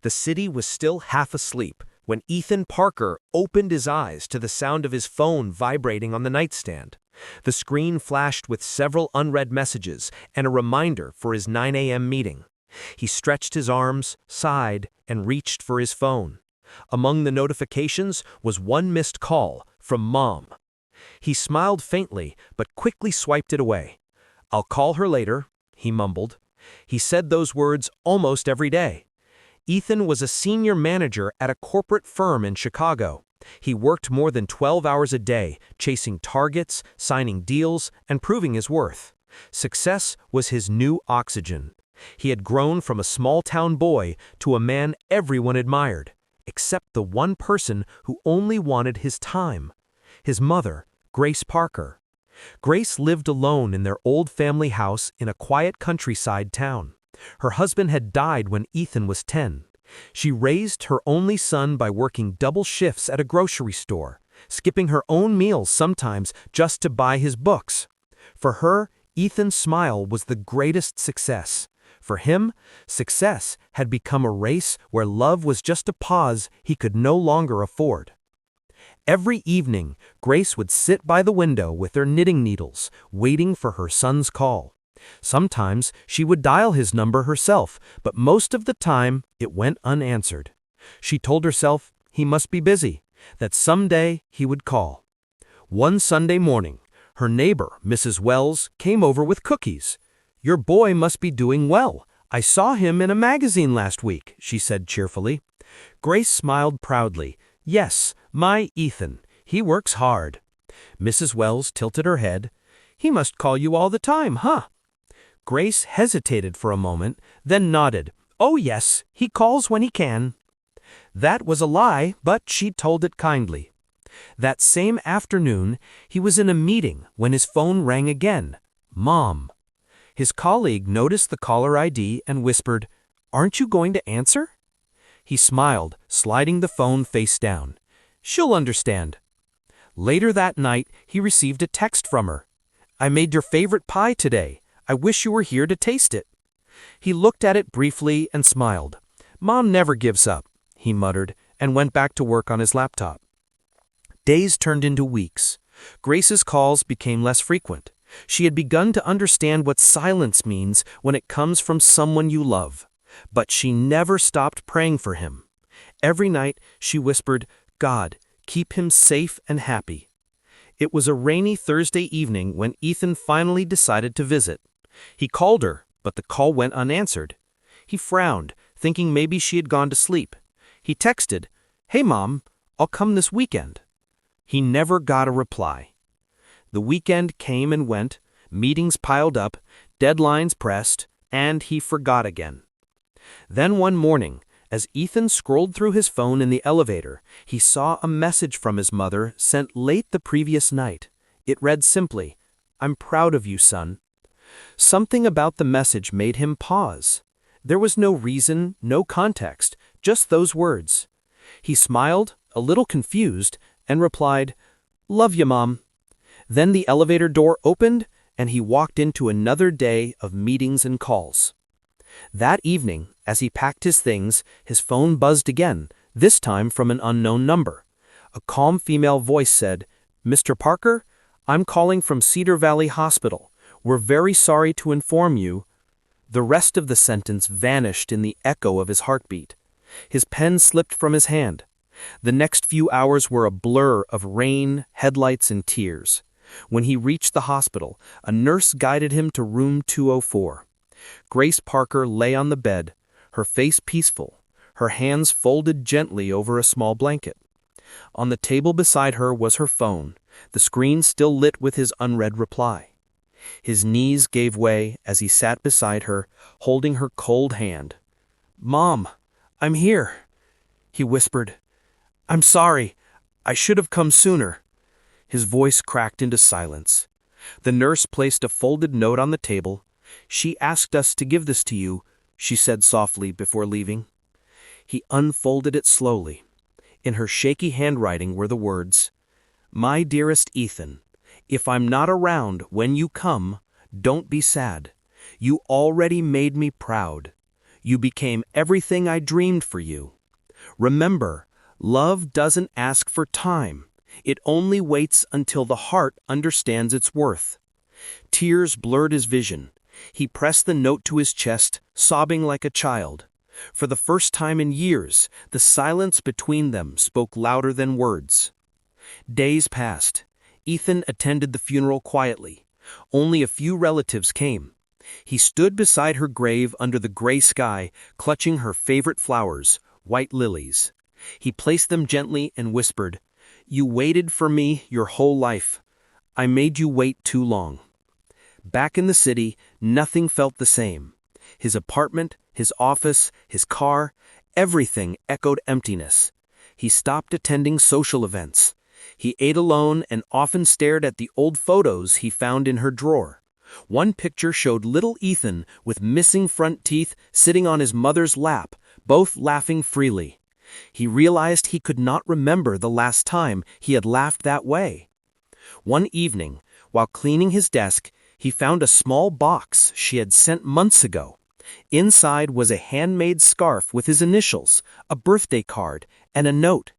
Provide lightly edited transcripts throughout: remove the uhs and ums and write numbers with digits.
The city was still half asleep when Ethan Parker opened his eyes to the sound of his phone vibrating on the nightstand. The screen flashed with several unread messages and a reminder for his 9 a.m. meeting. He stretched his arms, sighed, and reached for his phone. Among the notifications was one missed call from Mom. He smiled faintly, but quickly swiped it away. "I'll call her later," he mumbled. He said those words almost every day. Ethan was a senior manager at a corporate firm in Chicago. He worked more than 12 hours a day, chasing targets, signing deals, and proving his worth. Success was his new oxygen. He had grown from a small-town boy to a man everyone admired, except the one person who only wanted his time: his mother, Grace Parker. Grace lived alone in their old family house in a quiet countryside town. Her husband had died when Ethan was 10. She raised her only son by working double shifts at a grocery store, skipping her own meals sometimes just to buy his books. For her, Ethan's smile was the greatest success. For him, success had become a race where love was just a pause he could no longer afford. Every evening, Grace would sit by the window with her knitting needles, waiting for her son's call. Sometimes she would dial his number herself, but most of the time it went unanswered. She told herself he must be busy, that someday he would call. One Sunday morning, her neighbor, Mrs. Wells, came over with cookies. "Your boy must be doing well. I saw him in a magazine last week," she said cheerfully. Grace smiled proudly. "Yes, my Ethan. He works hard." Mrs. Wells tilted her head. "He must call you all the time, huh?" Grace hesitated for a moment, then nodded. "Oh yes, he calls when he can." That was a lie, but she told it kindly. That same afternoon, he was in a meeting when his phone rang again. Mom. His colleague noticed the caller ID and whispered, "Aren't you going to answer?" He smiled, sliding the phone face down. "She'll understand." Later that night, he received a text from her. "I made your favorite pie today. I wish you were here to taste it." He looked at it briefly and smiled. "Mom never gives up," he muttered, and went back to work on his laptop. Days turned into weeks. Grace's calls became less frequent. She had begun to understand what silence means when it comes from someone you love. But she never stopped praying for him. Every night she whispered, "God, keep him safe and happy." It was a rainy Thursday evening when Ethan finally decided to visit. He called her, but the call went unanswered. He frowned, thinking maybe she had gone to sleep. He texted, "Hey Mom, I'll come this weekend." He never got a reply. The weekend came and went, meetings piled up, deadlines pressed, and he forgot again. Then one morning, as Ethan scrolled through his phone in the elevator, he saw a message from his mother sent late the previous night. It read simply, "I'm proud of you, son." Something about the message made him pause. There was no reason, no context, just those words. He smiled, a little confused, and replied, "Love ya, Mom." Then the elevator door opened, and he walked into another day of meetings and calls. That evening, as he packed his things, his phone buzzed again, this time from an unknown number. A calm female voice said, "Mr. Parker, I'm calling from Cedar Valley Hospital. We're very sorry to inform you." The rest of the sentence vanished in the echo of his heartbeat. His pen slipped from his hand. The next few hours were a blur of rain, headlights, and tears. When he reached the hospital, a nurse guided him to room 204. Grace Parker lay on the bed, her face peaceful, her hands folded gently over a small blanket. On the table beside her was her phone, the screen still lit with his unread reply. His knees gave way as he sat beside her, holding her cold hand. "Mom, I'm here," he whispered. "I'm sorry. I should have come sooner." His voice cracked into silence. The nurse placed a folded note on the table. "She asked us to give this to you," she said softly before leaving. He unfolded it slowly. In her shaky handwriting were the words, "My dearest Ethan, if I'm not around when you come, don't be sad. You already made me proud. You became everything I dreamed for you. Remember, love doesn't ask for time. It only waits until the heart understands its worth." Tears blurred his vision. He pressed the note to his chest, sobbing like a child. For the first time in years, the silence between them spoke louder than words. Days passed. Ethan attended the funeral quietly. Only a few relatives came. He stood beside her grave under the gray sky, clutching her favorite flowers, white lilies. He placed them gently and whispered, "You waited for me your whole life. I made you wait too long." Back in the city, nothing felt the same. His apartment, his office, his car, everything echoed emptiness. He stopped attending social events. He ate alone and often stared at the old photos he found in her drawer. One picture showed little Ethan with missing front teeth sitting on his mother's lap, both laughing freely. He realized he could not remember the last time he had laughed that way. One evening, while cleaning his desk, he found a small box she had sent months ago. Inside was a handmade scarf with his initials, a birthday card, and a note.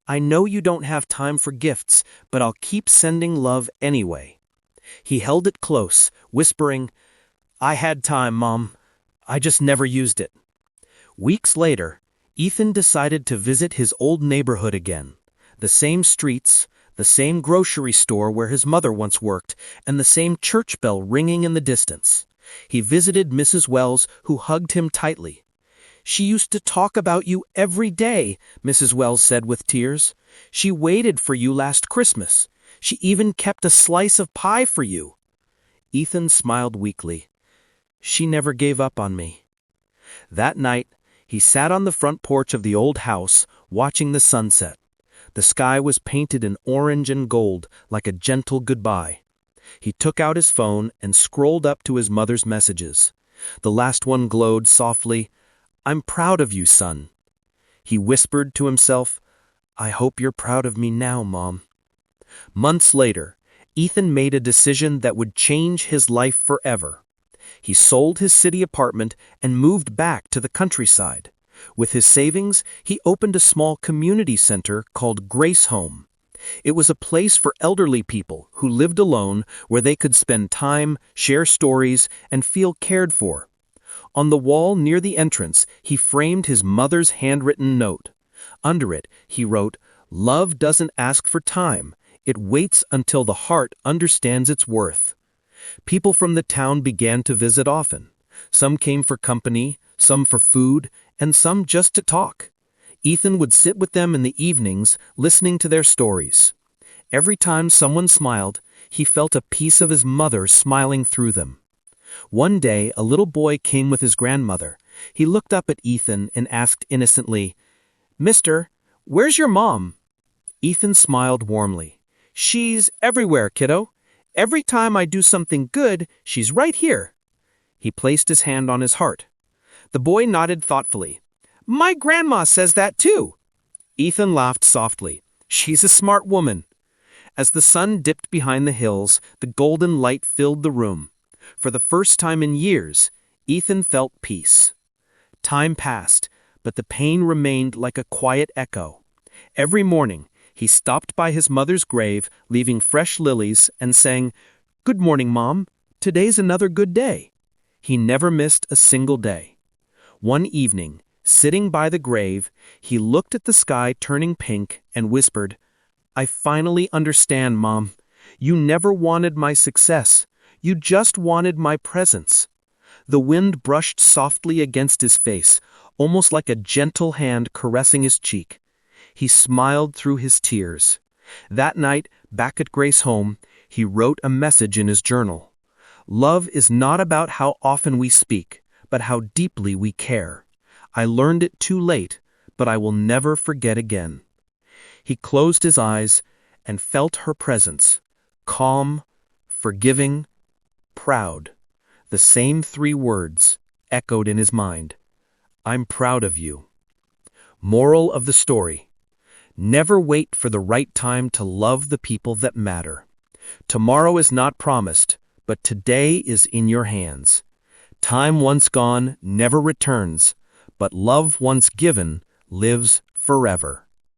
"I know you don't have time for gifts, but I'll keep sending love anyway." He held it close, whispering, "I had time, Mom. I just never used it." Weeks later, Ethan decided to visit his old neighborhood again. The same streets, the same grocery store where his mother once worked, and the same church bell ringing in the distance. He visited Mrs. Wells, who hugged him tightly. "She used to talk about you every day," Mrs. Wells said with tears. "She waited for you last Christmas. She even kept a slice of pie for you." Ethan smiled weakly. "She never gave up on me." That night, he sat on the front porch of the old house, watching the sunset. The sky was painted in orange and gold, like a gentle goodbye. He took out his phone and scrolled up to his mother's messages. The last one glowed softly, "I'm proud of you, son." He whispered to himself, "I hope you're proud of me now, Mom." Months later, Ethan made a decision that would change his life forever. He sold his city apartment and moved back to the countryside. With his savings, he opened a small community center called Grace Home. It was a place for elderly people who lived alone, where they could spend time, share stories, and feel cared for. On the wall near the entrance, he framed his mother's handwritten note. Under it, he wrote, "Love doesn't ask for time. It waits until the heart understands its worth." People from the town began to visit often. Some came for company, some for food, and some just to talk. Ethan would sit with them in the evenings, listening to their stories. Every time someone smiled, he felt a piece of his mother smiling through them. One day, a little boy came with his grandmother. He looked up at Ethan and asked innocently, "Mister, where's your mom?" Ethan smiled warmly. "She's everywhere, kiddo. Every time I do something good, she's right here." He placed his hand on his heart. The boy nodded thoughtfully. "My grandma says that too." Ethan laughed softly. "She's a smart woman." As the sun dipped behind the hills, the golden light filled the room. For the first time in years, Ethan felt peace. Time passed, but the pain remained like a quiet echo. Every morning, he stopped by his mother's grave, leaving fresh lilies, and sang, "Good morning, Mom. Today's another good day." He never missed a single day. One evening, sitting by the grave, he looked at the sky turning pink and whispered, "I finally understand, Mom. You never wanted my success. You just wanted my presence." The wind brushed softly against his face, almost like a gentle hand caressing his cheek. He smiled through his tears. That night, back at Grace Home, he wrote a message in his journal. "Love is not about how often we speak, but how deeply we care. I learned it too late, but I will never forget again." He closed his eyes and felt her presence, calm, forgiving, proud. The same three words echoed in his mind. "I'm proud of you." Moral of the story: never wait for the right time to love the people that matter. Tomorrow is not promised, but today is in your hands. Time once gone never returns, but love once given lives forever.